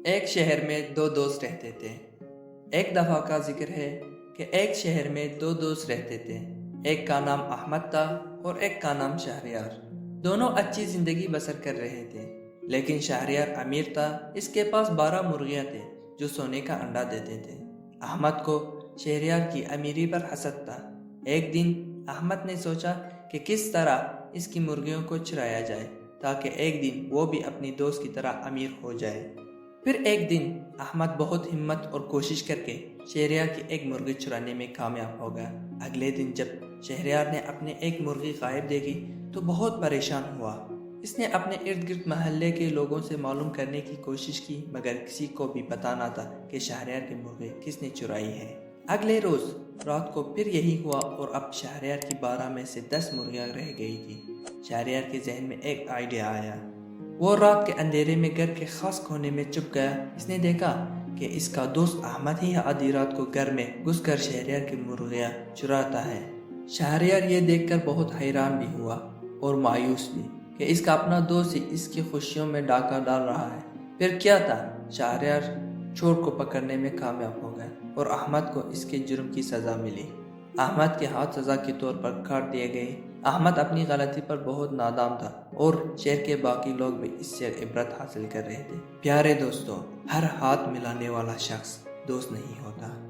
ایک شہر میں دو دوست رہتے تھے۔ ایک دفعہ کا ذکر ہے کہ ایک شہر میں دو دوست رہتے تھے۔ ایک کا نام احمد تھا اور ایک کا نام شہریار۔ دونوں اچھی زندگی بسر کر رہے تھے، لیکن شہریار امیر تھا۔ اس کے پاس 12 مرغیاں تھے جو سونے کا انڈا دیتے تھے۔ احمد کو شہریار کی امیری پر حسد تھا۔ ایک دن احمد نے سوچا کہ کس طرح اس کی مرغیوں کو چرایا جائے تاکہ ایک دن وہ بھی اپنی دوست کی طرح امیر ہو جائے۔ پھر ایک دن احمد بہت ہمت اور کوشش کر کے شہریار کی ایک مرغی چرانے میں کامیاب ہو گیا۔ اگلے دن جب شہریار نے اپنے ایک مرغی غائب دیکھی تو بہت پریشان ہوا۔ اس نے اپنے ارد گرد محلے کے لوگوں سے معلوم کرنے کی کوشش کی، مگر کسی کو بھی پتہ نہ تھا کہ شہریار کی مرغی کس نے چرائی ہے۔ اگلے روز رات کو پھر یہی ہوا اور اب شہریار کی 12 میں سے 10 مرغیاں رہ گئی تھی۔ شہریار کے ذہن میں ایک آئیڈیا آیا۔ وہ رات کے اندھیرے میں گھر کے خاص کونے میں چھپ گیا۔ اس نے دیکھا کہ اس کا دوست احمد ہی آدھی رات کو گھر میں گھس کر شہریار کی مرغیاں چراتا ہے۔ شہریار یہ دیکھ کر بہت حیران بھی ہوا اور مایوس بھی کہ اس کا اپنا دوست ہی اس کی خوشیوں میں ڈاکہ ڈال رہا ہے۔ پھر کیا تھا، شہریار چور کو پکڑنے میں کامیاب ہو گیا اور احمد کو اس کے جرم کی سزا ملی۔ احمد کے ہاتھ سزا کے طور پر کاٹ دیے گئے۔ احمد اپنی غلطی پر بہت نادام تھا اور شہر کے باقی لوگ بھی اس سے عبرت حاصل کر رہے تھے۔ پیارے دوستو، ہر ہاتھ ملانے والا شخص دوست نہیں ہوتا۔